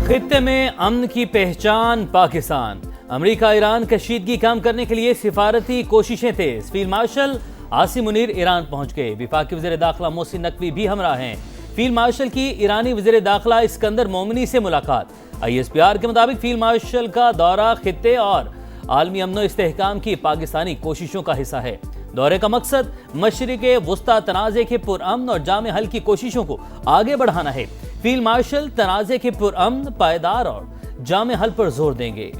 खित्ते में अमन की पहचान पाकिस्तान। अमेरिका ईरान कशीदगी कम करने के लिए सिफारती कोशिशें तेज। Field marshal Asim Munir Iran पहुंच गए। वफाकी वज़ीर दाखिला मोहसिन नकवी भी हमरा हैं। फील्ड मार्शल की ईरानी वज़ीर दाखिला इस्कंदर मोमिनी से मुलाकात। ISPR के मुताबिक फील्ड मार्शल का दौरा खित्ते और आलमी अमन इस्तेहकाम की पाकिस्तानी कोशिशों का हिस्सा है। दौरे का मकसद मशरिक़े वुस्ता तनाज़े के पुरअमन और जामे हल की कोशिशों को आगे बढ़ाना है। फील्ड मार्शल तनाज़े के पुरअमन, पायदार और जामे हल पर जोर देंगे।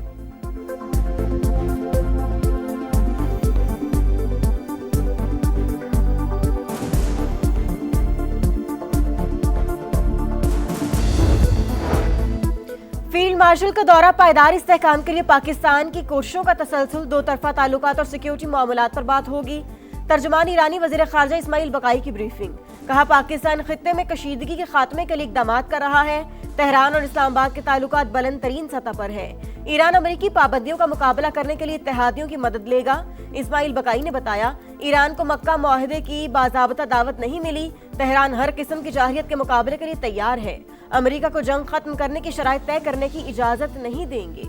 फील्ड मार्शल का दौरा पायदार इस्तेहकाम के लिए पाकिस्तान की कोशिशों का तसलसल, दो तरफा ताल्लुकात और सिक्योरिटी मामलात पर बात होगी। तर्जुमान ईरानी वज़ीर ख़ारजा इस्माइल बकाई की ब्रीफिंग। कहा, पाकिस्तान खित्ते में कशीदगी के खात्मे के लिए इक़दाम कर रहा है। तेहरान और इस्लामाबाद के ताल्लुकात बुलंद तरीन सतह पर है। ईरान अमेरिकी पाबंदियों का मुकाबला करने के लिए इत्तेहादियों की मदद लेगा। इस्माइल बकाई ने बताया, ईरान को मक्का मुआहदे की बाज़ाबता दावत नहीं मिली। तेहरान हर किस्म की जाहिलियत के मुकाबले के लिए तैयार है। अमेरिका को जंग खत्म करने की शराइत तय करने की इजाजत नहीं देंगे।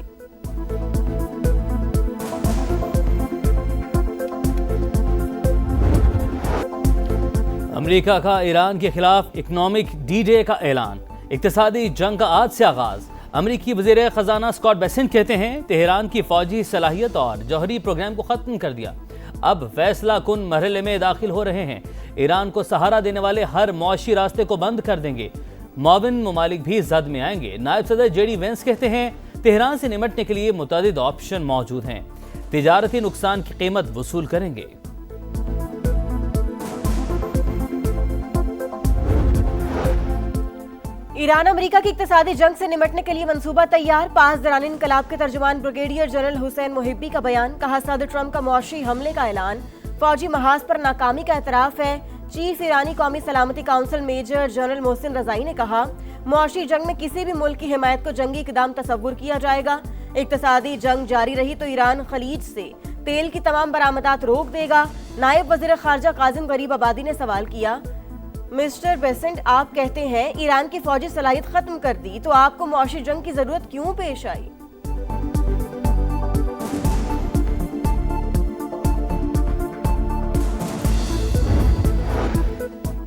अमेरिका का ईरान के खिलाफ इकोनॉमिक D-Day का ऐलान। इक्तिसादी जंग का आज से आगाज। अमेरिकी वज़ीर खजाना स्कॉट बेसेंट कहते हैं, तेहरान की फौजी सलाहियत और जौहरी प्रोग्राम को खत्म कर दिया। अब फैसला कुन मरहले में दाखिल हो रहे हैं। ईरान को सहारा देने वाले हर मुआशी रास्ते को बंद कर देंगे। मौबिन ममालिक भी जद में आएंगे। नायब सदर JD वेंस कहते हैं, तेहरान से निमटने के लिए मुतअद्दिद ऑप्शन मौजूद हैं। तिजारती नुकसान की कीमत वसूल करेंगे। ईरान अमेरिका की इक्तिसादी जंग से निमटने के लिए मंसूबा तैयार। पास दौरान इनकलाब के तर्जुमान ब्रिगेडियर जनरल हुसैन मुहिब्बी का बयान। कहा, सदर ट्रंप का मुआशी हमले का ऐलान फौजी महाज पर नाकामी का एतराफ है। चीफ ईरानी कौमी सलामती काउंसिल मेजर जनरल मोहसिन रजाई ने कहा, मुआशी जंग में किसी भी मुल्क की हिमायत को जंगी इक़दाम तसव्वुर किया जाएगा। इक्तिसादी जंग जारी रही तो ईरान खलीज से तेल की तमाम बरामदात रोक देगा। नायब वज़ीर ख़ारजा काजिम गरीब आबादी ने सवाल किया, मिस्टर बेसेंट, आप कहते हैं ईरान की फौजी सलाहियत खत्म कर दी, तो आपको मुआशी जंग की जरूरत क्यों पेश आई?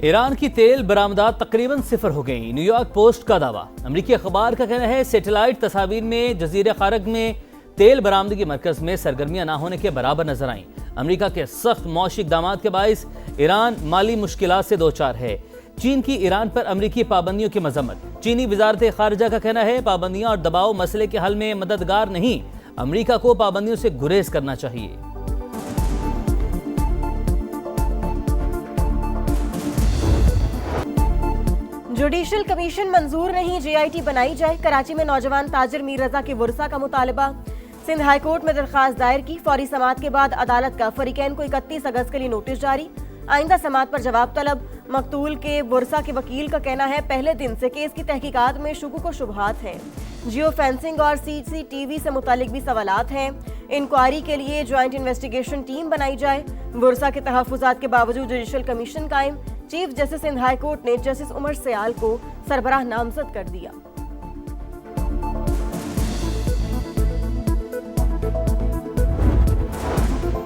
ईरान की तेल बरामदात तकरीबन सिफर हो गई। न्यूयॉर्क पोस्ट का दावा। अमेरिकी अखबार का कहना है, सैटेलाइट तस्वीर में जजीरे खारग में तेल बरामदगी मरकज में सरगर्मियां ना होने के बराबर नजर आईं। अमेरिका के सख्त मौशी इक़दामात के बाइस ईरान माली मुश्किलात से दो चार है। चीन की ईरान पर अमेरिकी पाबंदियों की मजम्मत। चीनी वजारत खारजा का कहना है, पाबंदियां और दबाव मसले के हल में मददगार नहीं। अमेरिका को पाबंदियों से गुरेज करना चाहिए। जुडिशल कमीशन मंजूर नहीं, JIT बनाई जाए। कराची में नौजवान ताजिर मीर रजा की वर्सा का मुतालबा। सिंध हाई कोर्ट में दरखास्त दायर की। फौरी समाअत के बाद अदालत का फरीकैन को 31 अगस्त के लिए नोटिस जारी। आइंदा समाअत पर जवाब तलब। मकतूल के वर्सा के वकील का कहना है, पहले दिन से केस की तहकीकात में शुकूक व शुबहात हैं। जियो फेंसिंग और CCTV से मुतालिक भी सवालात हैं। इंक्वायरी के लिए ज्वाइंट इन्वेस्टिगेशन टीम बनाई जाए। वर्सा के तहफ़्फ़ुज़ात के बावजूद जुडिशल कमीशन कायम। Chief justice Sindh high court ने जस्टिस उमर सयाल को सरबराह नामजद कर दिया।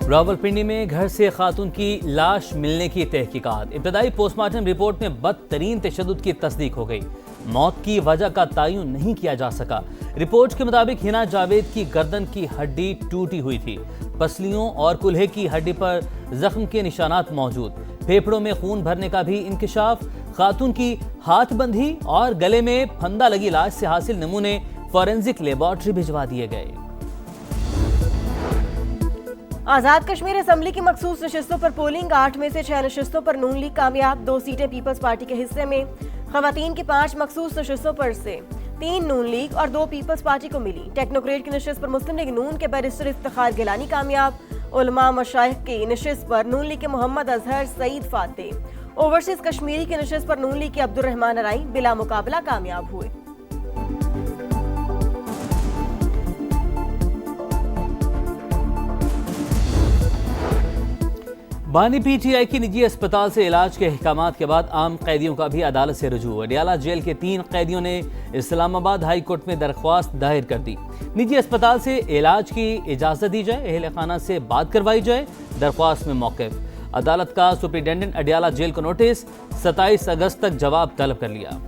रावलपिंडी में घर से खातून की लाश मिलने की तहकीकात। इब्तदाई पोस्टमार्टम रिपोर्ट में बदतरीन तशद्दुद की तस्दीक हो गई। मौत की वजह का तयन नहीं किया जा सका। रिपोर्ट के मुताबिक हिना जावेद की गर्दन की हड्डी टूटी हुई थी। पसलियों और कुल्हे की हड्डी पर जख्म के निशानात मौजूद। फेफड़ों में खून भरने का भी इंकिशाफ। खातून की हाथ बंधी और गले में फंदा लगी लाश से हासिल नमूने फॉरेंसिक लेबॉर्ट्री भिजवा दिए गए। आजाद कश्मीर असेंबली की मखसूस नशिस्तों पर पोलिंग। 8 में से 6 नशिस्तों पर नून लीग कामयाब। 2 सीटें पीपल्स पार्टी के हिस्से में। खवातीन की 5 मखसूस नशिस्तों पर से 3 नून लीग और 2 पीपल्स पार्टी को मिली। टेक्नोक्रेट की नशिस्त पर मुस्लिम लीग नून के बैरिस्टर इफ्तिखार गिलानी कामयाब। उलमा मशाइख की नशिस्त पर नून लीग के मोहम्मद अजहर सईद फातेह। ओवरसीज कश्मीरी की नशिस्त पर नून लीग के अब्दुल रहमान अराई बिला मुकाबला कामयाब हुए। बानी पीटीआई की निजी अस्पताल से इलाज के अहकामात के बाद आम कैदियों का भी अदालत से रुजू। अडियाला जेल के 3 कैदियों ने इस्लामाबाद हाई कोर्ट में दरख्वास्त दायर कर दी। निजी अस्पताल से इलाज की इजाजत दी जाए, अहले खाना से बात करवाई जाए। दरख्वास्त में मौक़िफ़। अदालत का सुप्रिंटेंडेंट अडियाला जेल को नोटिस 27 अगस्त तक जवाब तलब कर लिया।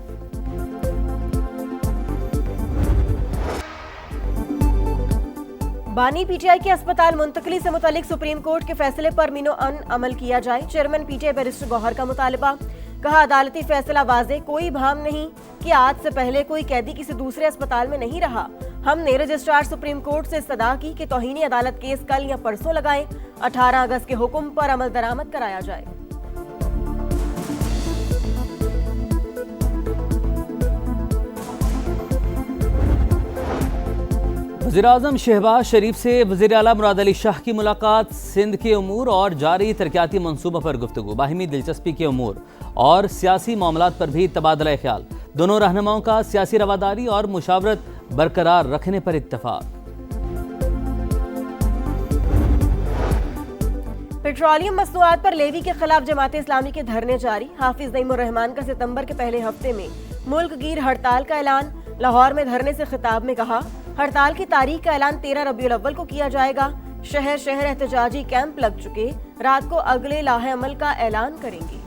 बानी पीटीआई के अस्पताल मुंतकली से मुतालिक सुप्रीम कोर्ट के फैसले पर मीनो अमल किया जाए। चेयरमैन पीटीआई बैरिस्टर गौहर का मुतालबा। कहा, अदालती फैसला वाज़े, कोई भाम नहीं कि आज से पहले कोई कैदी किसी दूसरे अस्पताल में नहीं रहा। हमने रजिस्ट्रार सुप्रीम कोर्ट से इस्तदा की कि तौहीनी अदालत केस कल या परसों लगाएं। 18 अगस्त के हुक्म पर अमल दरामद कराया जाए। वज़ीर-ए-आज़म शहबाज शरीफ से वज़ीर आला मुराद अली शाह की मुलाकात। सिंध के उमूर और जारी तरक्याती मंसूबों पर गुफ्तगू। बाहिमी दिलचस्पी के उमूर और सियासी मामलात पर भी तबादला ख्याल। दोनों रहनुमाओं का सियासी रवादारी और मुशावरत बरकरार रखने पर इत्तफाक। पेट्रोलियम मसनूआत पर लेवी के खिलाफ जमात इस्लामी के धरने जारी। हाफिज नईमुर रहमान का सितंबर के पहले हफ्ते में मुल्क गिर हड़ताल का ऐलान। लाहौर में धरने से खिताब में कहा, हड़ताल की तारीख का ऐलान 13 रबीउल अव्वल को किया जाएगा। शहर शहर एहतजाजी कैंप लग चुके, रात को अगले लाहे अमल का ऐलान करेंगे।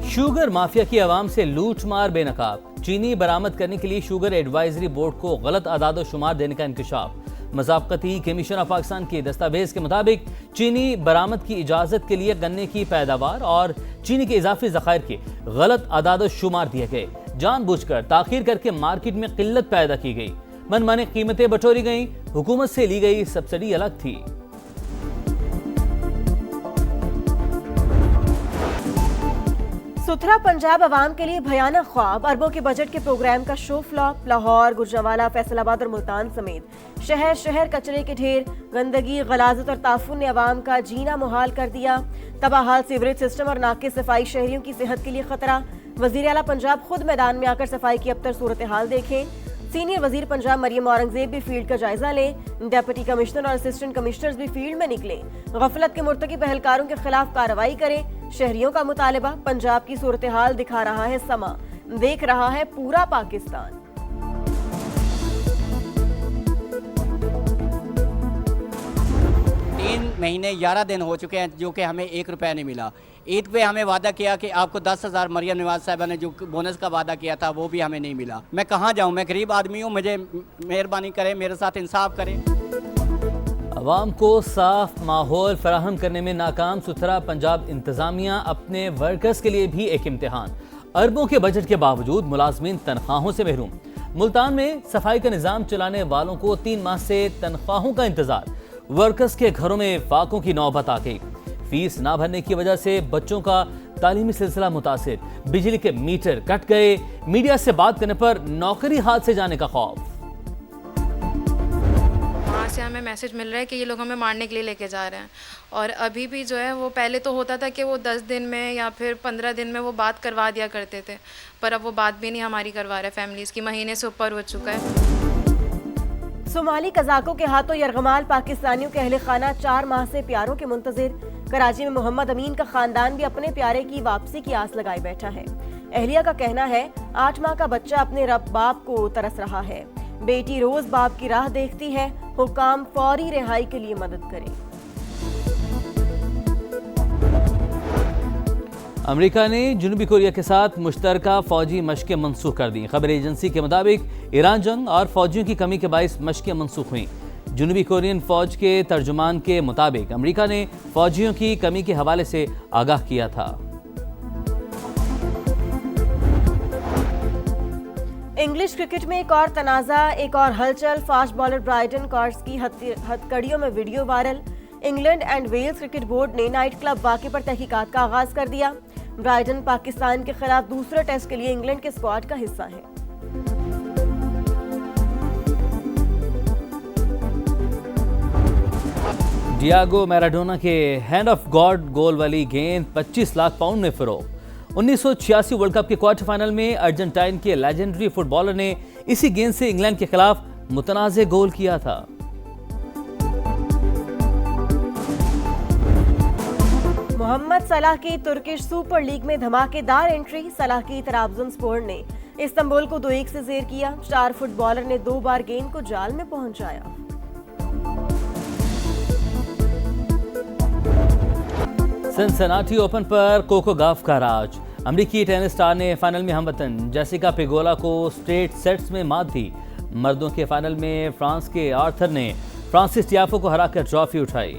शुगर माफिया की आवाम से लूट मार बेनकाब। चीनी बरामद करने के लिए शुगर एडवाइजरी बोर्ड को गलत आदाद शुमार देने का इंकशाफ। मज़ाक़ती कमीशन ऑफ पाकिस्तान के दस्तावेज के मुताबिक चीनी बरामद की इजाज़त के लिए गन्ने की पैदावार और चीनी के इजाफी ज़खायर के गलत आदाद शुमार दिए गए। जानबूझकर ताख़ीर करके मार्केट में किल्लत पैदा की गई। मनमानी कीमतें बटोरी गई। हुकूमत से ली गई सब्सिडी अलग थी। सुथरा पंजाब अवाम के लिए भयानक ख्वाब। अरबों के बजट के प्रोग्राम का शो फ्लॉप। लाहौर, गुजरांवाला, फैसलाबाद और मुल्तान समेत शहर शहर कचरे के ढेर, गंदगी, गलाजत और ताफुन ने अवाम का जीना मुहाल कर दिया। तबाहाल सीवरेज सिस्टम और नाके सफाई शहरियों की सेहत के लिए खतरा। वजीर आला पंजाब खुद मैदान में आकर सफाई की अबतर सूरत हाल देखें। सीनियर वजीर पंजाब मरियम औरंगजेब भी फील्ड का जायजा लें। डिप्टी कमिश्नर और असिस्टेंट कमिश्नर्स भी फील्ड में निकले। गफलत के मुर्तकिब पहलकारों के खिलाफ कार्रवाई करें। शहरियों का मुतालबा। पंजाब की सूरत हाल दिखा रहा है समा, देख रहा है पूरा पाकिस्तान। 3 महीने 11 दिन हो चुके हैं जो कि हमें 1 रुपया नहीं मिला। ईद पे हमें वादा किया कि आपको 10,000 मरियम नवाज साहबा ने जो बोनस का वादा किया था वो भी हमें नहीं मिला। मैं कहाँ जाऊँ? मैं गरीब आदमी हूँ, मुझे मेहरबानी करें, मेरे साथ इंसाफ करें। अवाम को साफ माहौल फराहम करने में नाकाम सुथरा पंजाब इंतजामिया अपने वर्कर्स के लिए भी एक इम्तिहान। अरबों के बजट के बावजूद मुलाजमीन तनख्वाहों से महरूम। मुल्तान में सफाई का निज़ाम चलाने वालों को 3 माह से तनख्वाहों का इंतजार। वर्कर्स के घरों में फाकों की नौबत आ गई। फीस ना भरने की वजह से बच्चों का तालीमी सिलसिला मुतासिर। बिजली के मीटर कट गए। मीडिया से बात करने पर नौकरी हाथ से जाने का खौफ। वहाँ से हमें मैसेज मिल रहा है कि ये लोग हमें मारने के लिए लेके जा रहे हैं। और अभी भी जो है वो पहले तो होता था कि वो 10 दिन में या फिर 15 दिन में वो बात करवा दिया करते थे, पर अब वो बात भी नहीं हमारी करवा रहे। फैमिलीज़ की महीने से ऊपर हो चुका है। सोमाली कज़ाकों के हाथों यरगमाल पाकिस्तानियों के अहले खाना 4 माह से प्यारों के मुंतजिर। कराची में मोहम्मद अमीन का खानदान भी अपने प्यारे की वापसी की आस लगाए बैठा है। अहलिया का कहना है 8 माह का बच्चा अपने रब बाप को तरस रहा है। बेटी रोज बाप की राह देखती है। हुकाम फौरी रिहाई के लिए मदद करें। अमेरिका ने जनूबी कोरिया के साथ मुश्तरका फौजी मशक़ें मनसूख कर दी। खबर एजेंसी के मुताबिक ईरान जंग और फौजियों की कमी के बाइस मशक़ें मनसूख हुई। जनूबी कोरियन फौज के तर्जुमान के मुताबिक अमेरिका ने फौजियों की कमी के हवाले से आगाह किया था। इंग्लिश क्रिकेट में एक और तनाज़ा, एक और हलचल। फास्ट बॉलर ब्राइडन कॉर्स की हथकड़ियों में video viral. England and Wales cricket board ने नाइट क्लब वाक़े पर तहकीकात का आगाज कर दिया। ब्राइडन पाकिस्तान के खिलाफ दूसरे टेस्ट के लिए इंग्लैंड के स्क्वाड का हिस्सा है। डियागो मैराडोना के हैंड ऑफ गॉड गोल वाली गेंद 25 लाख पाउंड में फरोख्त। 1986 वर्ल्ड कप के क्वार्टर फाइनल में अर्जेंटाइन के लेजेंडरी फुटबॉलर ने इसी गेंद से इंग्लैंड के खिलाफ मुतनाज़े गोल किया था। मोहम्मद सलाह की तुर्किश सुपर लीग में धमाकेदार एंट्री। सलाह की ट्राब्जोनस्पोर ने इस्तांबुल को 2-1 से जेर किया। स्टार फुटबॉलर ने 2 बार गेंद को जाल में पहुंचाया। सिनसिनाटी ओपन पर कोको गॉफ का राज। अमेरिकी टेनिस स्टार ने फाइनल में हमवतन जेसिका पेगोला को स्ट्रेट सेट्स में मात दी। मर्दों के फाइनल में फ्रांस के आर्थर ने फ्रांसिस टियाफो को हराकर ट्रॉफी उठाई।